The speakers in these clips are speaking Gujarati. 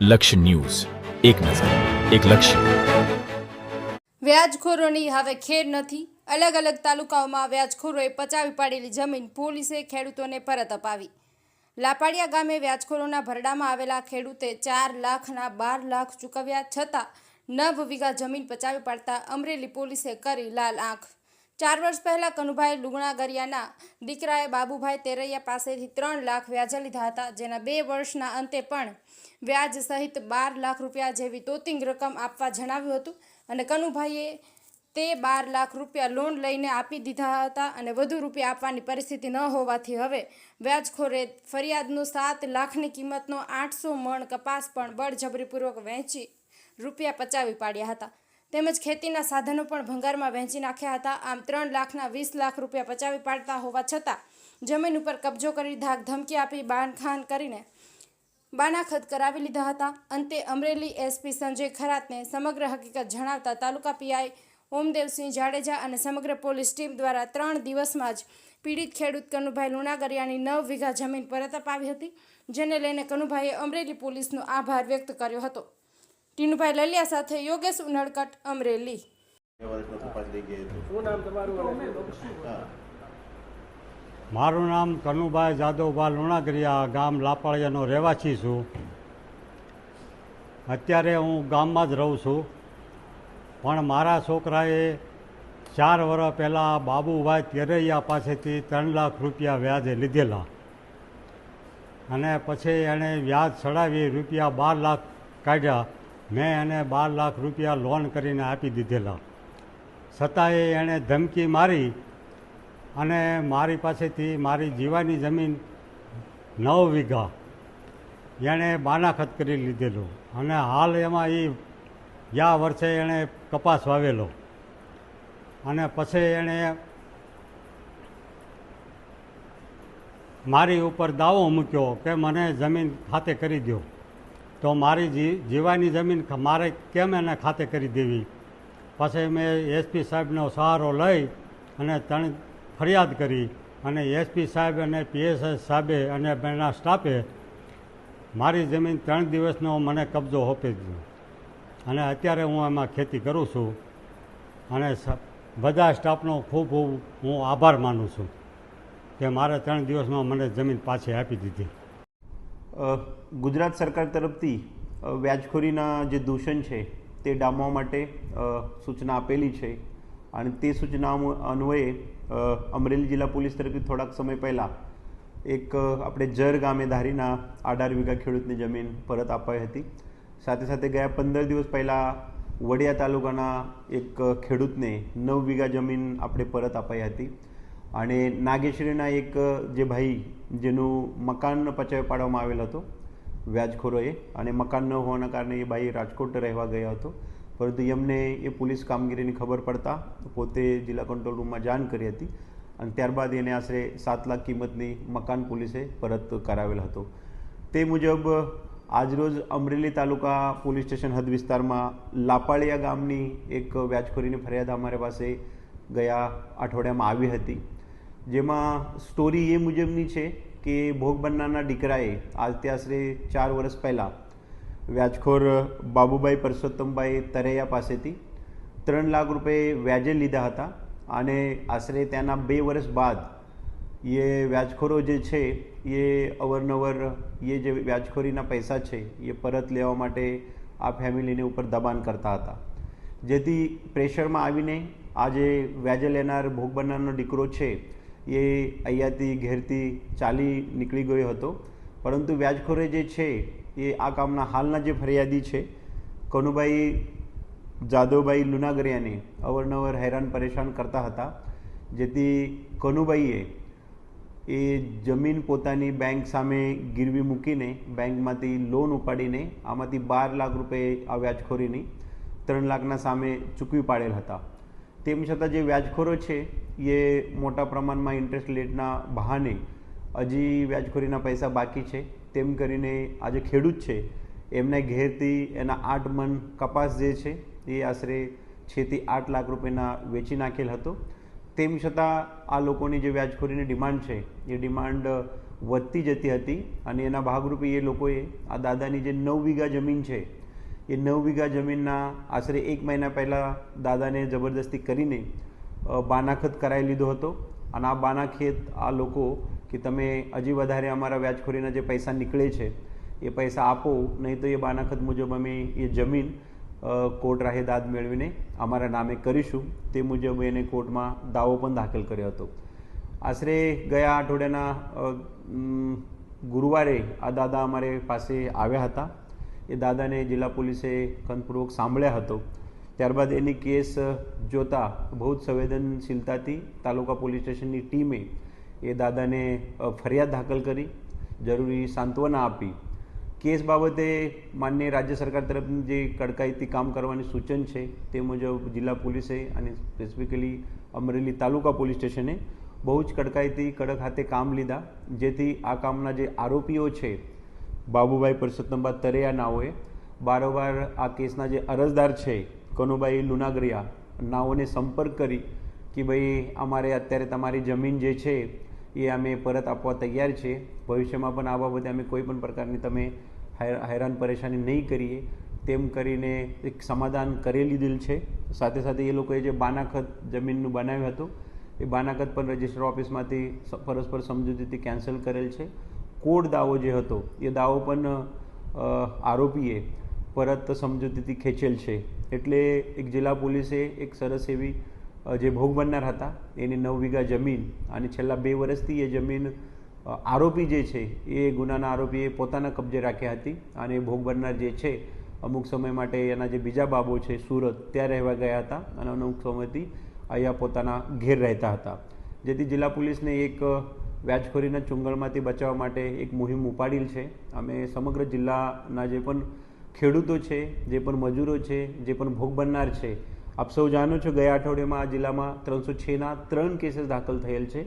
લક્ષ્ય ન્યૂઝ, એક નજર, એક લક્ષ્ય. વ્યાજખોરોની હવે ખેર નથી. અલગ અલગ તાલુકાઓમાં વ્યાજખોરોએ પચાવી પાડેલી જમીન પોલીસે ખેડૂતોને પરત અપાવી. લાપાડિયા ગામે વ્યાજખોરોના ભરડામાં આવેલા ખેડૂતે 4 લાખના 12 લાખ ચૂકવ્યા છતાં 9 વીઘા જમીન પચાવી પાડતા અમરેલી પોલીસે કરી લાલ આંખ. 4 વર્ષ પહેલા કનુભાઈ લુગણાગરિયાના દીકરાએ બાબુભાઈ તેરૈયા પાસેથી 3 લાખ વ્યાજે લીધા હતા, જેના 2 વર્ષના અંતે પણ વ્યાજ સહિત 12 લાખ રૂપિયા જેવી તોતિંગ રકમ આપવા જણાવ્યું હતું અને કનુભાઈએ તે 12 લાખ રૂપિયા લોન લઈને આપી દીધા હતા અને વધુ રૂપિયા આપવાની પરિસ્થિતિ ન હોવાથી હવે વ્યાજખોરે ફરિયાદનો 7 લાખની કિંમતનો 800 મણ કપાસ પણ બળજબરીપૂર્વક વહેંચી રૂપિયા પચાવી પાડ્યા હતા. તેમજ ખેતીના સાધનો પણ ભંગારમાં વહેંચી નાખ્યા હતા. આમ 3 લાખના 20 લાખ રૂપિયા પચાવી પાડતા હોવા છતાં જમીન ઉપર કબજો કરી ધાક ધમકી આપી બાંધખાન કરીને બાનાખત કરાવી લીધા હતા. અંતે અમરેલી એસપી સંજય ખરાતને સમગ્ર હકીકત જણાવતા તાલુકા પીઆઈ ઓમદેવસિંહ જાડેજા અને સમગ્ર પોલીસ ટીમ દ્વારા 3 દિવસમાં જ પીડિત ખેડૂત કનુભાઈ લુણાગરિયાની 9 વીઘા જમીન પરત અપાવી હતી, જેને લઈને કનુભાઈએ અમરેલી પોલીસનો આભાર વ્યક્ત કર્યો હતો. ટીનુભાઈ લલિયા સાથે યોગેશ ઉનડકટ, અમરેલી. મારું નામ કનુભાઈ જાદવભાઈ લુણાગરિયા, ગામ લાપાળિયાનો રહેવાસી છું. અત્યારે હું ગામમાં જ રહું છું, પણ મારા છોકરાએ 4 વર્ષ પહેલાં બાબુભાઈ તેરૈયા પાસેથી 3 લાખ રૂપિયા વ્યાજે લીધેલા અને પછી એણે વ્યાજ ચડાવી રૂપિયા 12 લાખ કાઢ્યા. મેં એને 12 લાખ રૂપિયા લોન કરીને આપી દીધેલા, છતાંય એણે ધમકી મારી અને મારી પાસેથી મારી જીવાની જમીન 9 વીઘા એણે બાનાખત કરી લીધેલું અને હાલ એમાં યા વર્ષે એણે કપાસ વાવેલો અને પછી એણે મારી ઉપર દાવો મૂક્યો કે મને જમીન ખાતે કરી દો. તો મારી જીવાની જમીન મારે કેમ એને ખાતે કરી દેવી? પછી મેં એસપી સાહેબનો સહારો લઈ અને ફરિયાદ કરી અને એસપી સાહેબ અને પીએસઆઈ સાહેબે અને એના સ્ટાફે મારી જમીન 3 દિવસનો મને કબજો સોંપી દીધો અને અત્યારે હું એમાં ખેતી કરું છું અને બધા સ્ટાફનો ખૂબ ખૂબ હું આભાર માનું છું કે મારે 3 દિવસમાં મને જમીન પાછી આપી દીધી. ગુજરાત સરકાર તરફથી વ્યાજખોરીના જે દૂષણ છે તે ડામવા માટે સૂચના આપેલી છે અને તે સૂચના અન્વયે અમરેલી જિલ્લા પોલીસ તરફથી થોડાક સમય પહેલાં એક આપણે જર ગામે ધારીના 18 વીઘા ખેડૂતની જમીન પરત અપાઈ હતી. સાથે સાથે ગયા 15 દિવસ પહેલાં વડિયા તાલુકાના એક ખેડૂતને 9 વીઘા જમીન આપણે પરત અપાઈ હતી અને નાગેશ્વરીના એક જે ભાઈ જેનું મકાન પચાવી પાડવામાં આવેલ હતો વ્યાજખોરોએ અને મકાન ન હોવાના કારણે એ ભાઈ રાજકોટ રહેવા ગયો હતો, પરંતુ એમને એ પોલીસ કામગીરીની ખબર પડતા પોતે જિલ્લા કંટ્રોલ રૂમમાં જાણ કરી હતી અને ત્યારબાદ એને આશરે 7 લાખ કિંમતની મકાન પોલીસે પરત કરાવેલ હતો. તે મુજબ આજરોજ અમરેલી તાલુકા પોલીસ સ્ટેશન હદ વિસ્તારમાં લાપાળિયા ગામની એક વ્યાજખોરીની ફરિયાદ અમારી પાસે ગયા અઠવાડિયામાં આવી હતી, જેમાં સ્ટોરી એ મુજબની છે કે ભોગ બનનારના દીકરાએ આજથી આશરે 4 વર્ષ પહેલાં વ્યાજખોર બાબુભાઈ પરસોત્તમભાઈ તરૈયા પાસેથી 3 લાખ રૂપિયા વ્યાજે લીધા હતા અને આશરે ત્યાંના 2 વર્ષ બાદ એ વ્યાજખોરો જે છે એ અવારનવાર એ જે વ્યાજખોરીના પૈસા છે એ પરત લેવા માટે આ ફેમિલીને ઉપર દબાણ કરતા હતા, જેથી પ્રેશરમાં આવીને આ જે વ્યાજે લેનાર ભોગ બનનારનો દીકરો છે એ અહીંયાથી ઘેરથી ચાલી નીકળી ગયો હતો. પરંતુ વ્યાજખોરે જે છે એ આ કામના હાલના જે ફરિયાદી છે કનુભાઈ જાદવભાઈ લુણાગરિયાને અવારનવાર હેરાન પરેશાન કરતા હતા, જેથી કનુભાઈએ એ જમીન પોતાની બેંક સામે ગીરવી મૂકીને બેંકમાંથી લોન ઉપાડીને આમાંથી 12 લાખ રૂપિયા આ વ્યાજખોરીની 3 લાખના સામે ચૂકવી પાડેલ હતા. તેમ છતાં જે વ્યાજખોરો છે એ મોટા પ્રમાણમાં ઇન્ટરેસ્ટ રેટના બહાને હજી વ્યાજખોરીના પૈસા બાકી છે તેમ કરીને આ જે ખેડૂત છે એમના ઘેરથી એના 8 મણ કપાસ જે છે એ આશરે 6 થી 8 લાખ રૂપિયાના વેચી નાખેલ હતો. તેમ છતાં આ લોકોની જે વ્યાજખોરીની ડિમાન્ડ છે એ ડિમાન્ડ વધતી જતી હતી અને એના ભાગરૂપે એ લોકોએ આ દાદાની જે 9 વીઘા જમીન છે એ 9 વીઘા જમીનના આશરે 1 મહિના પહેલાં દાદાને જબરદસ્તી કરીને બાનાખત કરાવી લીધો હતો અને આ બાનાખેત આ લોકો કે તમે હજી વધારે અમારા વ્યાજખોરીના જે પૈસા નીકળે છે એ પૈસા આપો, નહીં તો એ બાનાખત મુજબ અમે એ જમીન કોર્ટ રાહે દાદ મેળવીને અમારા નામે કરીશું. તે મુજબ એને કોર્ટમાં દાવો પણ દાખલ કર્યો હતો. આશરે ગયા અઠવાડિયાના ગુરુવારે આ દાદા અમારે પાસે આવ્યા હતા. એ દાદાને જિલ્લા પોલીસે ખંતપૂર્વક સાંભળ્યા હતો. ત્યારબાદ એની કેસ જોતા બહુ જ સંવેદનશીલતાથી તાલુકા પોલીસ સ્ટેશનની ટીમે એ દાદાને ફરિયાદ દાખલ કરી, જરૂરી સાંત્વના આપી. કેસ બાબતે માનનીય રાજ્ય સરકાર તરફથી જે કડકાઈથી કામ કરવાની સૂચન છે તે મુજબ જિલ્લા પોલીસે અને સ્પેસિફિકલી અમરેલી તાલુકા પોલીસ સ્ટેશને બહુ જ કડકાઈથી કડક હાથે કામ લીધા, જેથી આ કામના જે આરોપીઓ છે બાબુભાઈ પરસોત્તમબા તરેયા નાઓએ બારોબાર આ કેસના જે અરજદાર છે કનુભાઈ લુનાગરિયા નાઓને સંપર્ક કરી કે ભાઈ અમારે અત્યારે તમારી જમીન જે છે એ અમે પરત આપવા તૈયાર છીએ, ભવિષ્યમાં પણ આ બાબતે અમે કોઈ પણ પ્રકારની તમે હેરાન પરેશાની નહીં કરીએ તેમ કરીને એક સમાધાન કરી લીધેલ છે. સાથે સાથે એ લોકોએ જે બાનાખત જમીનનું બનાવ્યું હતું એ બાનાખત પણ રજિસ્ટર ઓફિસમાંથી પરસ્પર સમજૂતીથી કેન્સલ કરેલ છે. કોર્ટ દાવો જે હતો એ દાવો પણ આરોપીએ પરત સમજૂતીથી ખેંચેલ છે. એટલે એક જિલ્લા પોલીસે એક સરસ એવી જે ભોગ બનનાર હતા એની 9 વીઘા જમીન અને છેલ્લા 2 વર્ષથી એ જમીન આરોપી જે છે એ ગુનાના આરોપીએ પોતાના કબજે રાખ્યા હતી અને ભોગ બનનાર જે છે અમુક સમય માટે એના જે બીજા બાબો છે સુરત ત્યાં રહેવા ગયા હતા અને અમુક સમયથી અહીંયા પોતાના ઘેર રહેતા હતા. જેથી જિલ્લા પોલીસને એક વ્યાજખોરીના ચુંગળમાંથી બચાવવા માટે એક મુહિમ ઉપાડેલ છે. અમે સમગ્ર જિલ્લાના જે પણ ખેડૂતો છે, જે પણ મજૂરો છે, જે પણ ભોગ બનનાર છે, આપ સૌ જાણો છો ગયા અઠવાડિયામાં આ જિલ્લામાં 306ના 3 કેસીસ દાખલ થયેલ છે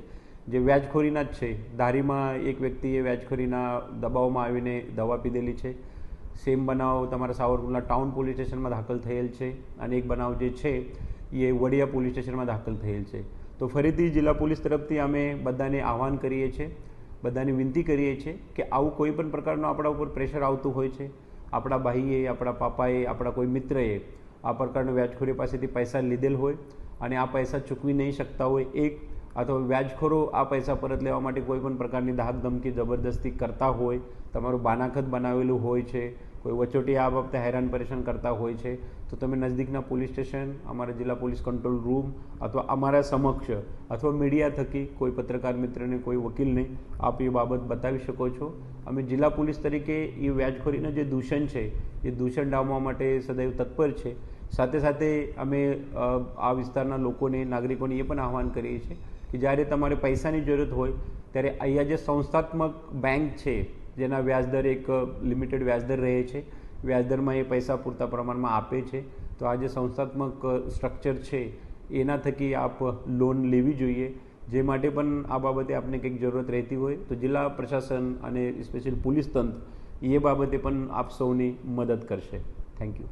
જે વ્યાજખોરીના જ છે. ધારીમાં એક વ્યક્તિએ વ્યાજખોરીના દબાવમાં આવીને દવા પીધેલી છે. સેમ બનાવ તમારા સાવરકુંડલા ટાઉન પોલીસ સ્ટેશનમાં દાખલ થયેલ છે અને એક બનાવ જે છે એ વડિયા પોલીસ સ્ટેશનમાં દાખલ થયેલ છે. તો ફરીથી જિલ્લા પોલીસ તરફથી અમે બધાને આહવાન કરીએ છીએ, બધાને વિનંતી કરીએ છીએ કે આવું કોઈ પણ પ્રકારનું આપણા ઉપર પ્રેશર આવતું હોય છે, આપણા ભાઈએ, આપણા પાપાએ, આપણા કોઈ મિત્રએ આ પ્રકારનું વ્યાજખોરી પાસેથી પૈસા લીધેલ હોય અને આ પૈસા ચૂકવી નહીં શકતા હોય, એક અથવા વ્યાજખોરો આ પૈસા પરત લેવા માટે કોઈ પણ પ્રકારની ધાક ધમકી જબરદસ્તી કરતા હોય, તમારું બાનાખત બનાવેલું હોય છે, કોઈ વચોટી આ બાબતે હેરાન પરેશાન કરતા હોય છે, તો તમે નજદીકના પોલીસ સ્ટેશન, અમારા જિલ્લા પોલીસ કંટ્રોલ રૂમ અથવા અમારા સમક્ષ અથવા મીડિયા થકી કોઈ પત્રકાર મિત્રને, કોઈ વકીલને આપ એ બાબત બતાવી શકો છો. અમે જિલ્લા પોલીસ તરીકે એ વ્યાજખોરીનું જે દૂષણ છે એ દૂષણ ડામવા માટે સદૈવ તત્પર છે. સાથે સાથે અમે આ વિસ્તારના લોકોને, નાગરિકોને એ પણ આહવાન કરીએ છીએ કે જ્યારે તમારે પૈસાની જરૂરત હોય ત્યારે અહીંયા જે સંસ્થાત્મક બેંક છે જેના વ્યાજદર એક લિમિટેડ વ્યાજદર રહે છે, વ્યાજદરમાં એ પૈસા પૂરતા પ્રમાણમાં આપે છે. તો આ જે સંસ્થાત્મક સ્ટ્રક્ચર છે એના થકી આપ લોન લેવી જોઈએ. જે માટે પણ આ બાબતે આપને કંઈક જરૂરત રહેતી હોય તો જિલ્લા પ્રશાસન અને સ્પેશિયલ પોલીસ તંત્ર એ બાબતે પણ આપ સૌની મદદ કરશે. Thank you.